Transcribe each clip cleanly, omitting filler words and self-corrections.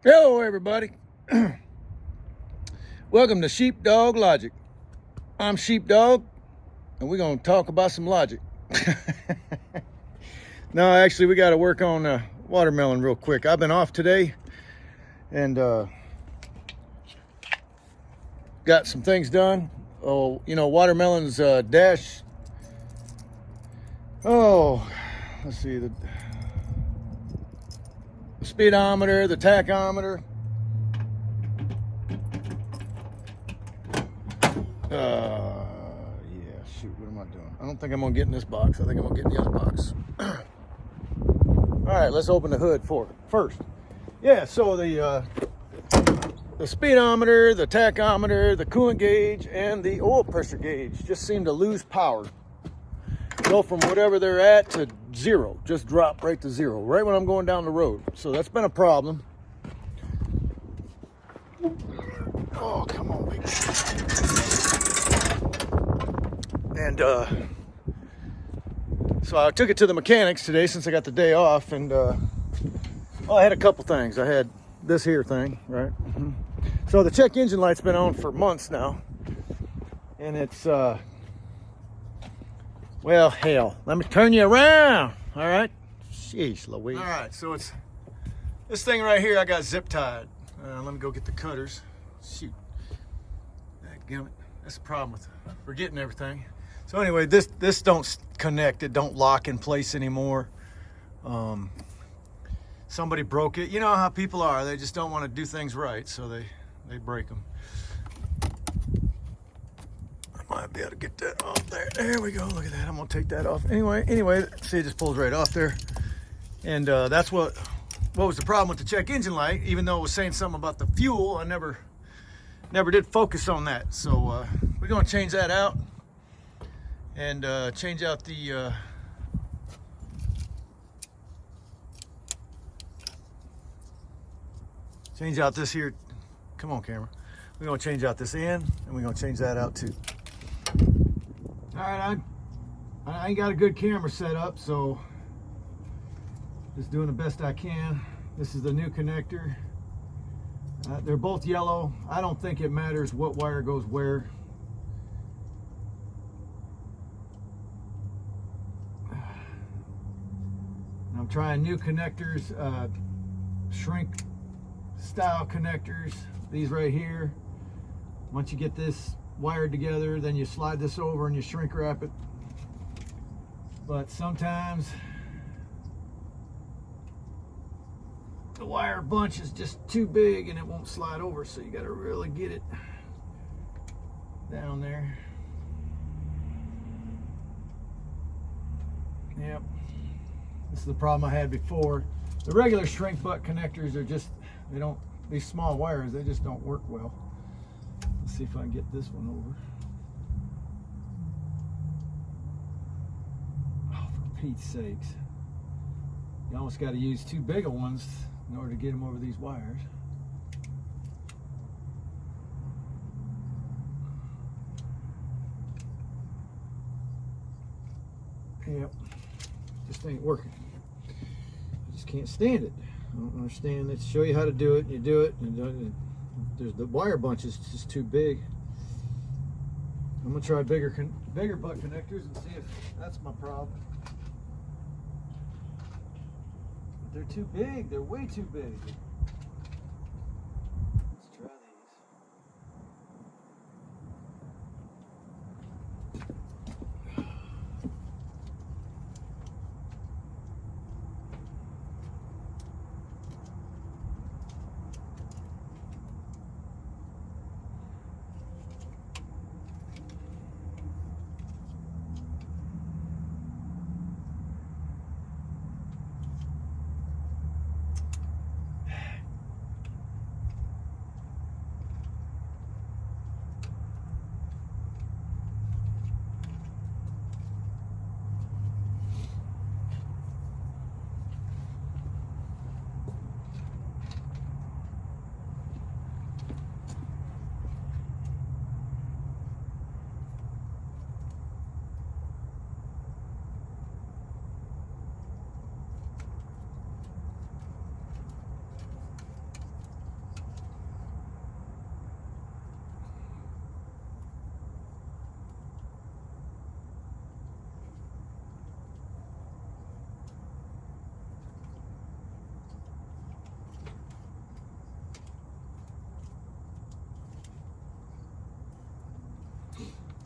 Hello, everybody. Welcome to Sheepdog Logic. I'm Sheepdog, and we're going to talk about some logic. No, actually, we got to work on watermelon real quick. I've been off today, and got some things done. Oh, watermelon's dash. Oh, let's see, the speedometer, the tachometer. Yeah, shoot, what am I doing? I don't think I'm gonna get in this box. I think I'm gonna get in the other box. All right, let's open the hood first. Yeah, so the speedometer, the tachometer, the coolant gauge, and the oil pressure gauge just seem to lose power. Go from whatever they're at to zero, just drop right to zero, right when I'm going down the road. So that's been a problem. Oh, come on, baby. And so I took it to the mechanics today since I got the day off, and I had a couple things. I had this here thing, right? Mm-hmm. So the check engine light's been on for months now, and it's well, hell, let me turn you around. All right, sheesh Louise. All right, so it's this thing right here. I got zip tied. Let me go get the cutters. Shoot, dadgummit. That's the problem with forgetting everything. So anyway, this don't connect. It don't lock in place anymore. Somebody broke it. You know how people are. They just don't want to do things right, so they break them. I might be able to get that off there. There we go. Look at that. I'm gonna take that off. Anyway, see, it just pulls right off there. And that's what was the problem with the check engine light. Even though it was saying something about the fuel, I never did focus on that. So we're gonna change that out and change out the change out this here. Come on, camera. We're gonna change out this end, and we're gonna change that out too. All right, I ain't got a good camera set up, so just doing the best I can. This is the new connector. They're both yellow. I don't think it matters what wire goes where. I'm trying new connectors, shrink style connectors. These right here. Once you get this wired together, then you slide this over and you shrink wrap it. But sometimes the wire bunch is just too big and it won't slide over, so you got to really get it down there. Yep, this is the problem I had before. The regular shrink butt connectors are just, these small wires, they just don't work well. Let's see if I can get this one over. Oh, for Pete's sakes. You almost got to use two bigger ones in order to get them over these wires. Yep, just ain't working. I just can't stand it. I don't understand. Let's show you how to do it. You do it, and there's the wire bunch is just too big. I'm gonna try bigger butt connectors and see if that's my problem. But they're too big. They're way too big. Let's try these.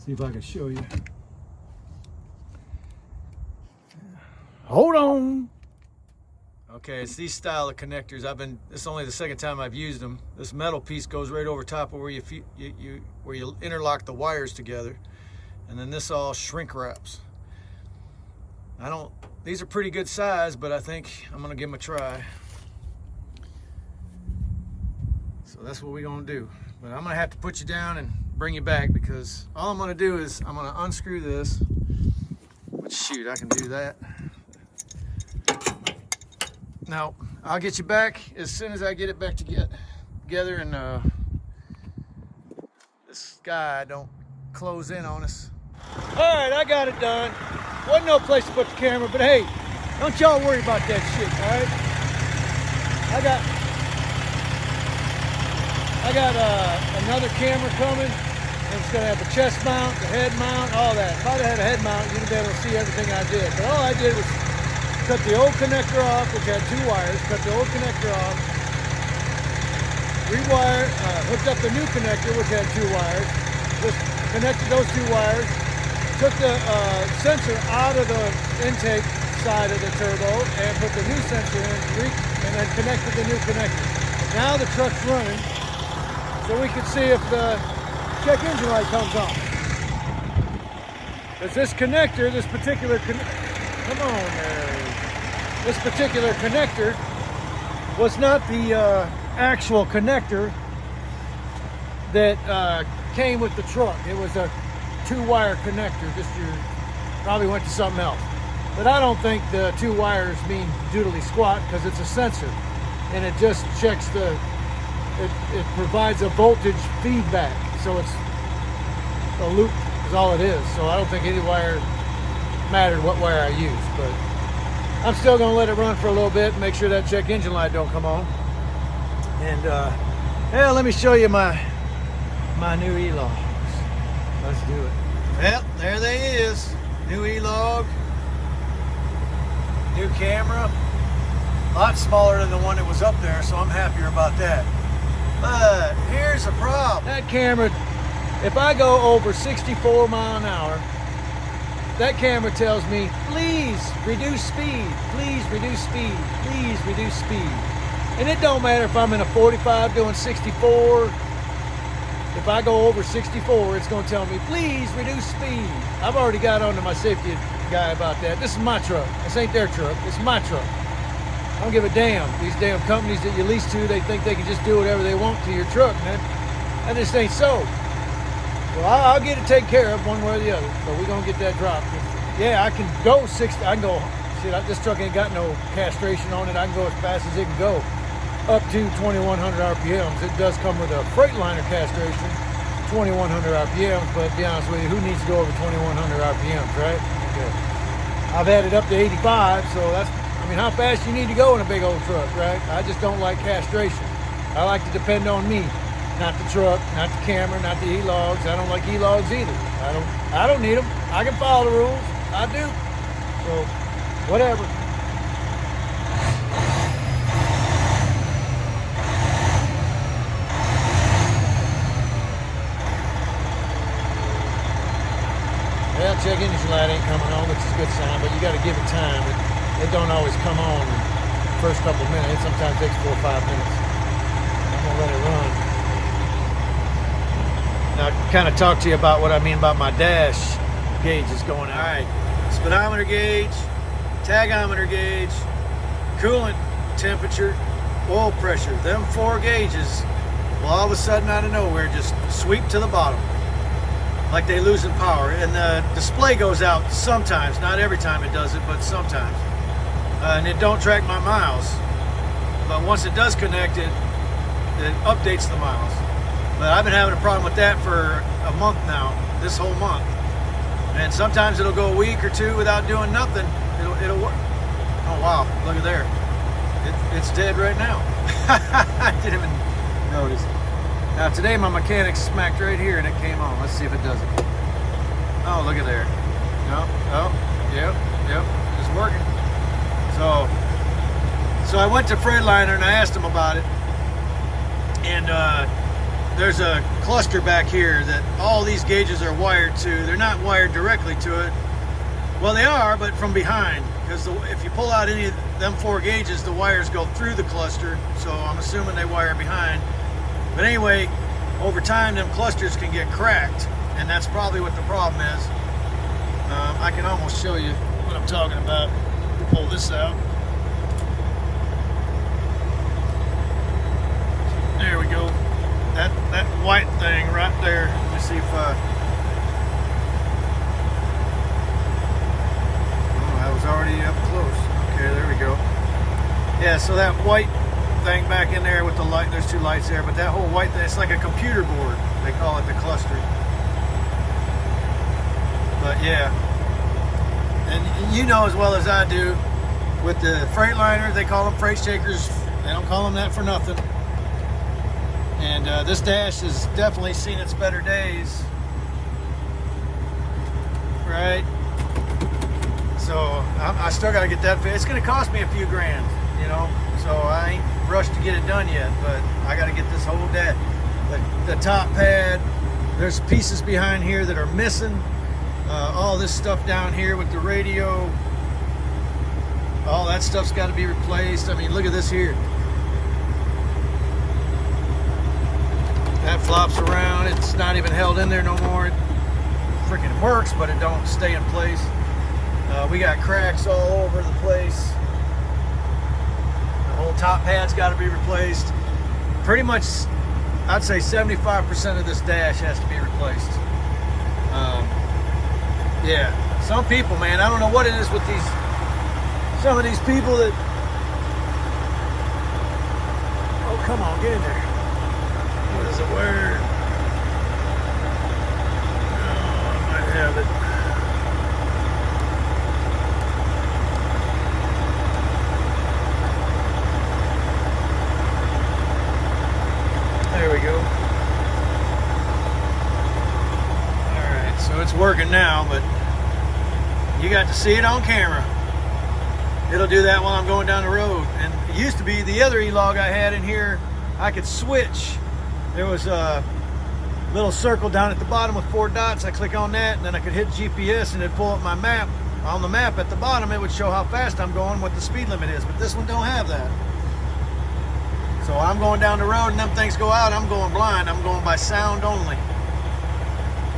See if I can show you. Hold on. Okay, it's these style of connectors. It's only the second time I've used them. This metal piece goes right over top of where you interlock the wires together, and then this all shrink wraps. These are pretty good size, but I think I'm gonna give them a try. So that's what we're gonna do. But I'm gonna have to put you down and bring you back, because all I'm gonna do is I'm gonna unscrew this. But shoot, I can do that. Now, I'll get you back as soon as I get it back together and this sky don't close in on us. All right, I got it done. Wasn't no place to put the camera, but hey, don't y'all worry about that shit, all right? I got another camera coming, and it's gonna have the chest mount, the head mount, all that. If I'd have had a head mount, you'd be able to see everything I did. But all I did was cut the old connector off, which had 2 wires, cut the old connector off, rewired, hooked up the new connector, which had 2 wires, just connected those 2 wires, took the sensor out of the intake side of the turbo and put the new sensor in, and then connected the new connector. Now the truck's running, so we can see if the check engine light comes on. Because this connector, this particular come on there. This particular connector was not the actual connector that came with the truck. It was a 2-wire connector. Just probably went to something else. But I don't think the 2 wires mean doodly squat, because it's a sensor, and it just checks it provides a voltage feedback. So it's a loop is all it is. So I don't think any wire mattered what wire I used, but I'm still gonna let it run for a little bit and make sure that check engine light don't come on. And yeah, let me show you my new E-Logs. Let's do it. Well, there they is. New E-Log, new camera. A lot smaller than the one that was up there, so I'm happier about that. But here's the problem. That camera, if I go over 64 miles an hour, that camera tells me, please reduce speed, please reduce speed, please reduce speed. And it don't matter if I'm in a 45 doing 64. If I go over 64, it's gonna tell me, please reduce speed. I've already got onto my safety guy about that. This is my truck. This ain't their truck. It's my truck. I don't give a damn. These damn companies that you lease to, they think they can just do whatever they want to your truck, man. That just ain't so. Well, I'll get it taken care of one way or the other, but we're gonna get that dropped. Yeah, I can go 60. I can go. Shit, this truck ain't got no castration on it. I can go as fast as it can go, up to 2,100 RPMs. It does come with a Freightliner castration, 2,100 RPMs. But to be honest with you, who needs to go over 2,100 RPMs, right? Okay. I've had it up to 85, so that's. I mean, how fast you need to go in a big old truck, right? I just don't like castration. I like to depend on me. Not the truck, not the camera, not the E-Logs. I don't like E-Logs either. I don't need them. I can follow the rules. I do. So, whatever. Well, check engine light ain't coming on, which is a good sign, but you got to give it time. It don't always come on in the first couple of minutes. It sometimes takes 4 or 5 minutes. I'm going to let it run. Now, kind of talk to you about what I mean about my dash gauges going out. All right, speedometer gauge, tachometer gauge, coolant temperature, oil pressure. Them 4 gauges will all of a sudden out of nowhere just sweep to the bottom, like they losing power. And the display goes out sometimes, not every time it does it, but sometimes. And it don't track my miles. But once it does connect, it updates the miles. But I've been having a problem with that for a month now, this whole month. And sometimes it'll go a week or 2 without doing nothing. It'll work. Oh wow, look at there. It's dead right now. I didn't even notice. Now today my mechanic smacked right here and it came on. Let's see if it does it. Oh, look at there. No, oh, yep, it's working. So I went to Freightliner and I asked them about it. And there's a cluster back here that all these gauges are wired to. They're not wired directly to it. Well, they are, but from behind, because if you pull out any of them 4 gauges, the wires go through the cluster, so I'm assuming they wire behind. But anyway, over time, them clusters can get cracked, and that's probably what the problem is. I can almost show you what I'm talking about. Pull this out. There we go. That white thing right there. Let me see if I... Oh, that was already up close. Okay, there we go. Yeah, so that white thing back in there with the light, there's 2 lights there, but that whole white thing, it's like a computer board. They call it the cluster. But yeah. And you know as well as I do, with the Freightliner, they call them freight shakers. They don't call them that for nothing. And this dash has definitely seen its better days, right? So I still got to get that fixed. It's going to cost me a few grand, you know. So I ain't rushed to get it done yet, but I got to get this whole dash, the top pad. There's pieces behind here that are missing. All this stuff down here with the radio, all that stuff's got to be replaced. I mean, look at this here. That flops around. It's not even held in there no more. It freaking works, but it don't stay in place. We got cracks all over the place. The whole top pad's got to be replaced. Pretty much, I'd say 75% of this dash has to be replaced. Yeah, some people, man, I don't know what it is with some of these people that... Oh, come on, get in there. What is the word? Oh, I might have it. There we go. Alright, so it's working now, but you got to see it on camera. It'll do that while I'm going down the road. And it used to be the other E-Log I had in here, I could switch. There was a little circle down at the bottom with 4 dots. I click on that, and then I could hit GPS, and it'd pull up my map. On the map at the bottom, it would show how fast I'm going, what the speed limit is. But this one don't have that. So I'm going down the road, and them things go out. I'm going blind. I'm going by sound only,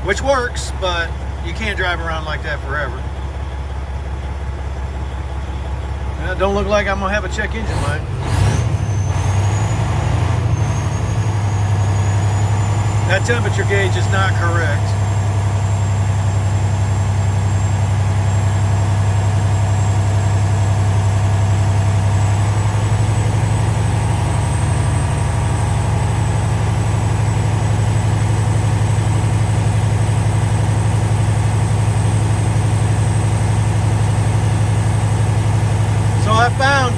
which works, but you can't drive around like that forever. And it don't look like I'm gonna have a check engine light. That temperature gauge is not correct. So I found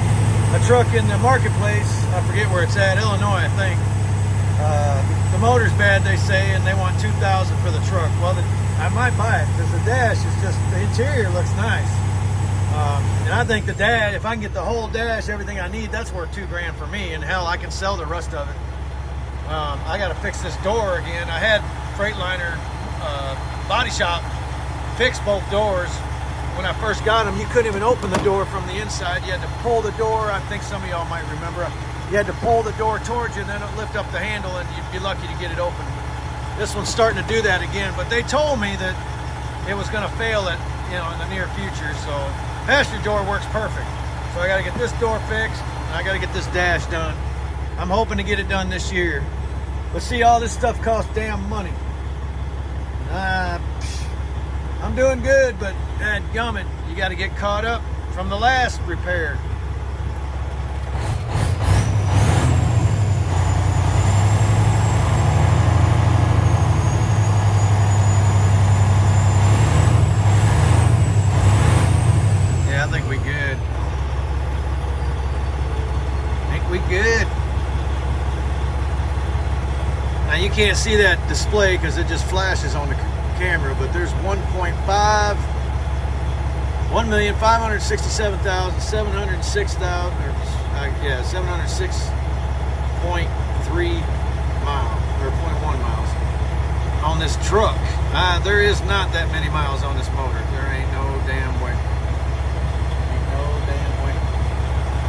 a truck in the marketplace. I forget where it's at, Illinois, I think. The motor's bad, they say, and they want $2,000 for the truck. Well, I might buy it because the dash is just, the interior looks nice. And I think the dash, if I can get the whole dash, everything I need, that's worth $2 grand for me. And hell, I can sell the rest of it. I got to fix this door again. I had Freightliner body shop fix both doors. When I first got them, you couldn't even open the door from the inside. You had to pull the door. I think some of y'all might remember. You had to pull the door towards you and then it lift up the handle and you'd be lucky to get it open. This one's starting to do that again, but they told me that it was going to fail in the near future. So passenger door works perfect. So I got to get this door fixed and I got to get this dash done. I'm hoping to get it done this year. But see, all this stuff costs damn money. I'm doing good, but dadgummit, you got to get caught up from the last repair. Yeah, I think we good. Good. Now you can't see that display because it just flashes on the camera, but there's 706.3 miles, or on this truck. There is not that many miles on this motor. There ain't no damn way. Ain't no damn way.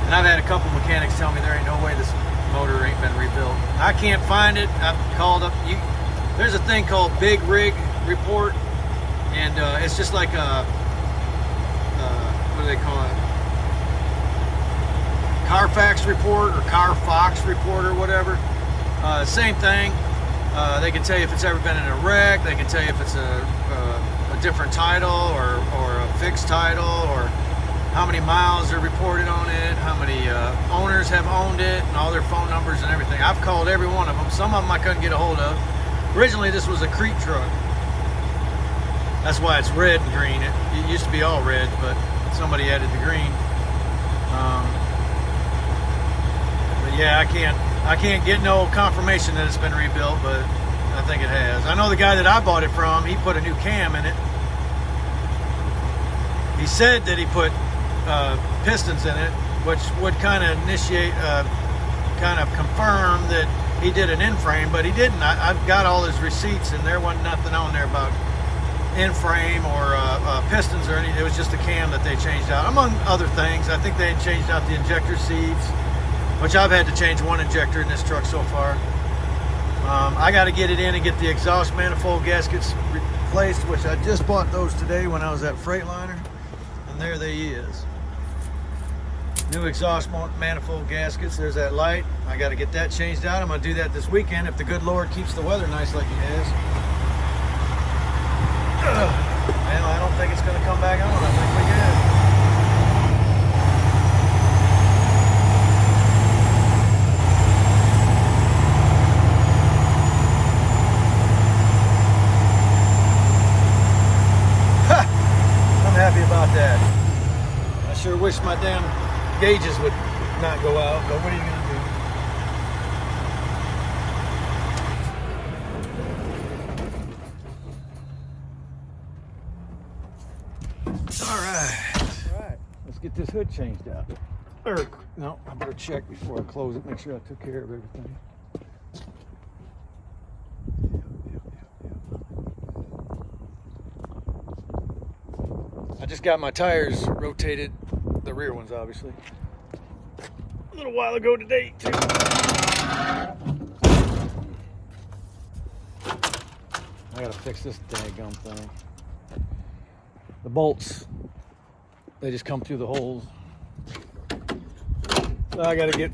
And I've had a couple mechanics tell me there ain't no way this motor ain't been rebuilt. I can't find it. I've called up. There's a thing called Big Rig Report, and it's just like a what do they call it? Carfax report or Carfox report or whatever. Same thing. They can tell you if it's ever been in a wreck. They can tell you if it's a different title or a fixed title, or how many miles are reported on it, how many owners have owned it, and all their phone numbers and everything. I've called every one of them. Some of them I couldn't get a hold of. Originally, this was a Crete truck. That's why it's red and green. It used to be all red, but somebody added the green. But yeah, I can't get no confirmation that it's been rebuilt, but I think it has. I know the guy that I bought it from, he put a new cam in it. He said that he put pistons in it, which would kind of initiate, kind of confirm that he did an in-frame, but he didn't. I've got all his receipts, and there wasn't nothing on there about in-frame or pistons or anything. It was just a cam that they changed out, among other things. I think they had changed out the injector seats, which I've had to change one injector in this truck so far. I got to get it in and get the exhaust manifold gaskets replaced, which I just bought those today when I was at Freightliner, and there they is. New exhaust manifold gaskets. There's that light. I got to get that changed out. I'm going to do that this weekend if the good Lord keeps the weather nice like he has. Well, I don't think it's going to come back on. I think we can. I'm happy about that. I sure wish my damn gauges would not go out, but what are you going to do? All right. Let's get this hood changed out. No, I better check before I close it, make sure I took care of everything. I just got my tires rotated, the rear ones obviously, a little while ago today too. I gotta fix this daggum thing. The bolts, they just come through the holes. So I gotta get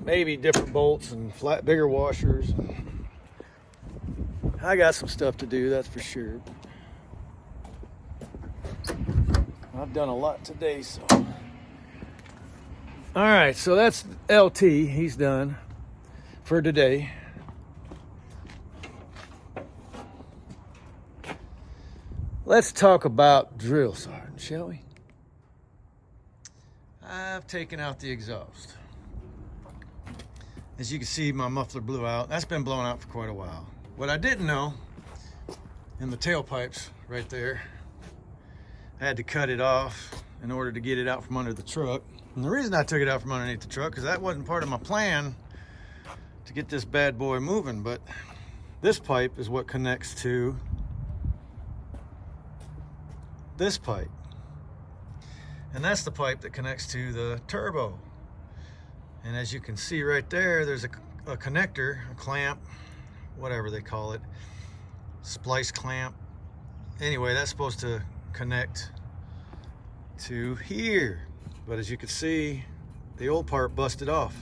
maybe different bolts and bigger washers. I got some stuff to do, that's for sure. I've done a lot today, so. All right, so that's LT. He's done for today. Let's talk about drill sergeant, shall we? I've taken out the exhaust. As you can see, my muffler blew out. That's been blowing out for quite a while. What I didn't know, in the tailpipes right there, I had to cut it off in order to get it out from under the truck. And the reason I took it out from underneath the truck, because that wasn't part of my plan to get this bad boy moving, but this pipe is what connects to this pipe. And that's the pipe that connects to the turbo. And as you can see right there, there's a connector, a clamp, whatever they call it, splice clamp. Anyway, that's supposed to connect to here, but as you can see, the old part busted off.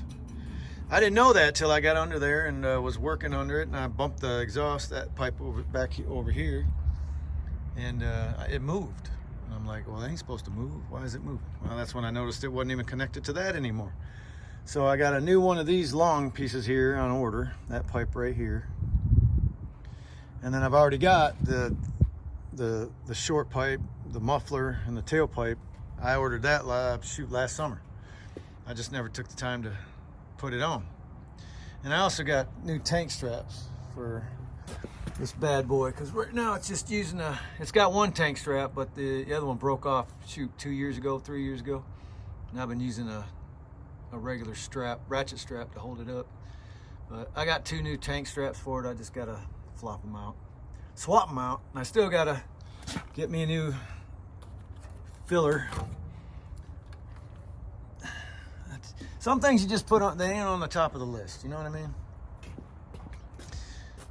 I didn't know that till I got under there and was working under it, and I bumped the exhaust, that pipe back over here, and it moved. And I'm like, well, it ain't supposed to move. Why is it moving? Well, that's when I noticed it wasn't even connected to that anymore. So I got a new one of these long pieces here on order, that pipe right here, and then I've already got the short pipe, the muffler, and the tailpipe. I ordered that last summer. I just never took the time to put it on. And I also got new tank straps for this bad boy, because right now it's just using it's got one tank strap, but the other one broke off 3 years ago. And I've been using a regular strap, ratchet strap, to hold it up. But I got 2 new tank straps for it. I just gotta flip-flop them out, swap them out, and I still gotta get me a new filler. Some things you just put on, they ain't on the top of the list, you know what I mean?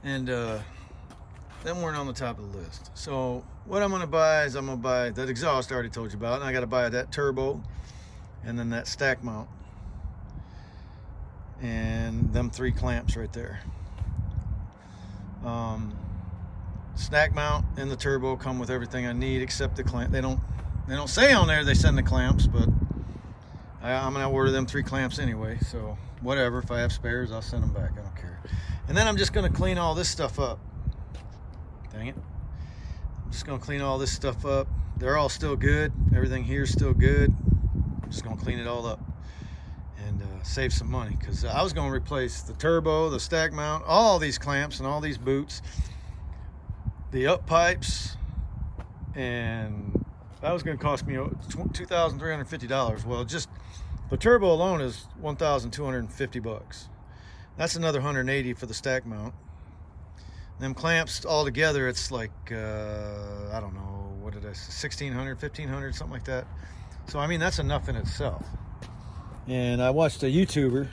And them weren't on the top of the list. So what I'm gonna buy is I'm gonna buy that exhaust I already told you about, and I gotta buy that turbo, and then that stack mount, and them 3 clamps right there. Stack mount and the turbo come with everything I need except the clamp. They don't say on there they send the clamps, but I'm gonna order them 3 clamps anyway, so whatever. If I have spares, I'll send them back, I don't care. And then I'm just gonna clean all this stuff up. Dang it. I'm just gonna clean all this stuff up. They're all still good. Everything here's still good. I'm just gonna clean it all up and save some money, because I was gonna replace the turbo, the stack mount, all these clamps and all these boots, the up pipes, and that was gonna cost me $2,350. Well, just the turbo alone is $1,250. That's another $180 for the stack mount. Them clamps all together, it's like, I don't know, what did I say, $1,600, $1,500, something like that. So, I mean, that's enough in itself. And I watched a YouTuber,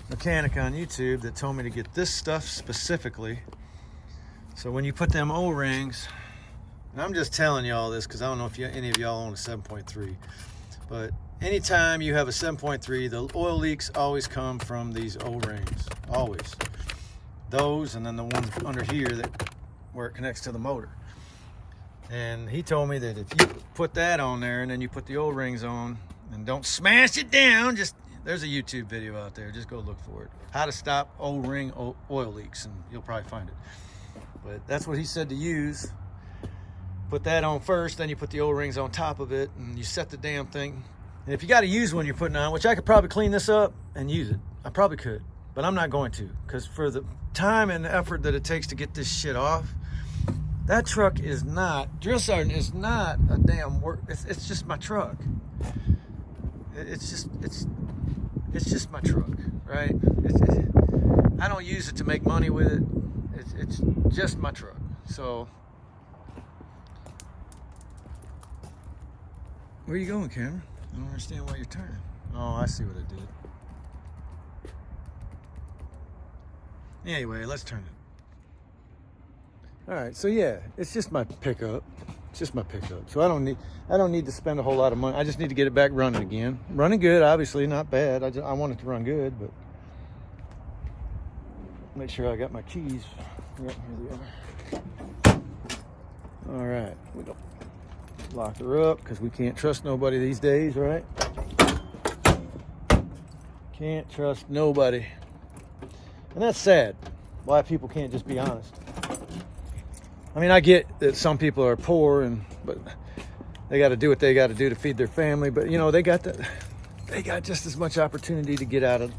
mechanic on YouTube, that told me to get this stuff specifically. So when you put them O-rings, and I'm just telling you all this because I don't know if any of y'all own a 7.3, but anytime you have a 7.3, the oil leaks always come from these O-rings, always. Those, and then the one under here where it connects to the motor. And he told me that if you put that on there and then you put the O-rings on and don't smash it down, there's a YouTube video out there, just go look for it. How to stop O-ring oil leaks, and you'll probably find it. But that's what he said to use. Put that on first, then you put the O-rings on top of it, and you set the damn thing. And if you got to use one you're putting on, which I could probably clean this up and use it. I probably could, but I'm not going to, because for the time and the effort that it takes to get this shit off, that truck is not, drill sergeant is not a damn work. It's just my truck. It's just my truck, right? I don't use it to make money with it. It's just my truck. So, where are you going, Cameron? I don't understand why you're turning. Oh, I see what I did. Anyway, let's turn it. All right, so yeah, it's just my pickup. It's just my pickup. So I don't need to spend a whole lot of money. I just need to get it back running again. Running good, obviously, not bad. I want it to run good, but make sure I got my keys. Yep, here they are. All right, we don't lock her up because we can't trust nobody these days, right? Can't trust nobody. And that's sad, why people can't just be honest. I mean, I get that some people are poor, but they got to do what they got to do to feed their family. But you know, they got just as much opportunity to get out of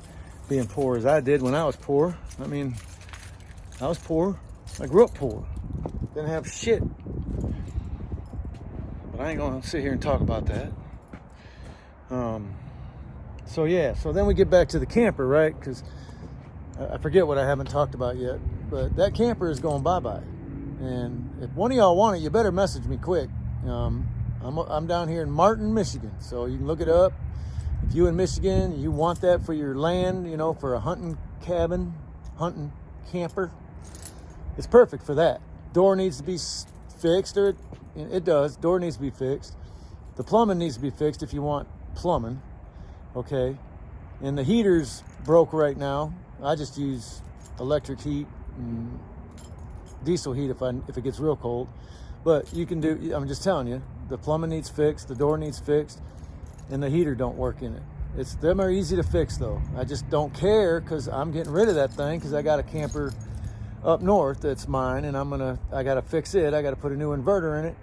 being poor as I did when I was poor. I mean, I was poor. I grew up poor. Didn't have shit. But I ain't gonna sit here and talk about that. So yeah, so then we get back to the camper, right? Because I forget what I haven't talked about yet, but that camper is going bye-bye. And if one of y'all want it, you better message me quick. I'm down here in Martin, Michigan, so you can look it up. If you in Michigan, you want that for your land, you know, for a hunting cabin, hunting camper, it's perfect for that. Door needs to be fixed, or it does. Door needs to be fixed. The plumbing needs to be fixed if you want plumbing, okay? And the heater's broke right now. I just use electric heat and diesel heat if it gets real cold. But you can do, I'm just telling you, the plumbing needs fixed, the door needs fixed, and the heater don't work in it. Them are easy to fix though. I just don't care because I'm getting rid of that thing because I got a camper up north that's mine, and I gotta fix it. I gotta put a new inverter in it.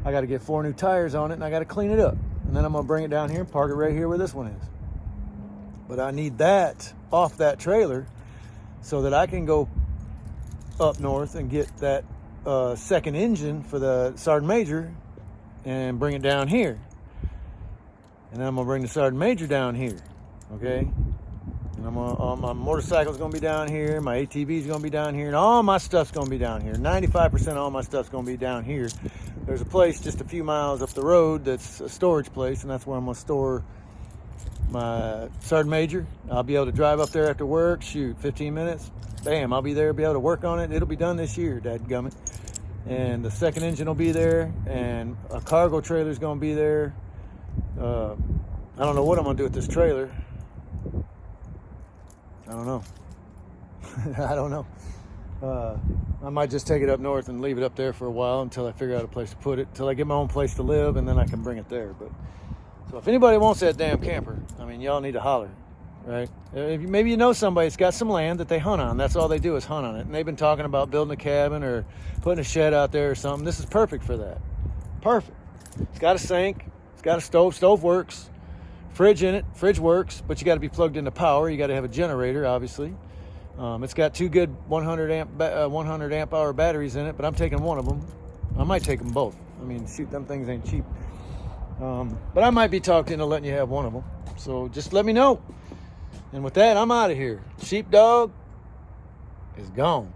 I gotta get 4 new tires on it, and I gotta clean it up. And then I'm gonna bring it down here and park it right here where this one is. But I need that off that trailer so that I can go up north and get that second engine for the Sergeant Major and bring it down here. And then I'm gonna bring the Sergeant Major down here, okay? And I'm all my motorcycle's gonna be down here, my ATV's gonna be down here, and all my stuff's gonna be down here. 95% of all my stuff's gonna be down here. There's a place just a few miles up the road that's a storage place, and that's where I'm gonna store my Sergeant Major. I'll be able to drive up there after work, shoot, 15 minutes, bam, I'll be there, be able to work on it. It'll be done this year, dadgummit. And the second engine will be there, and a cargo trailer's gonna be there. I don't know what I'm gonna do with this trailer. I don't know. I don't know. I might just take it up north and leave it up there for a while until I figure out a place to put it, until I get my own place to live, and then I can bring it there. But so if anybody wants that damn camper, I mean, y'all need to holler, right? Maybe you know somebody that's got some land that they hunt on. That's all they do is hunt on it. And they've been talking about building a cabin or putting a shed out there or something. This is perfect for that. Perfect. It's got a sink. It's got a stove. Stove works. Fridge in it. Fridge works, but you got to be plugged into power. You got to have a generator, obviously. It's got two good 100 amp hour batteries in it, but I'm taking one of them. I might take them both. I mean, shoot, them things ain't cheap. But I might be talked into letting you have one of them. So just let me know. And with that, I'm out of here. Sheepdog is gone.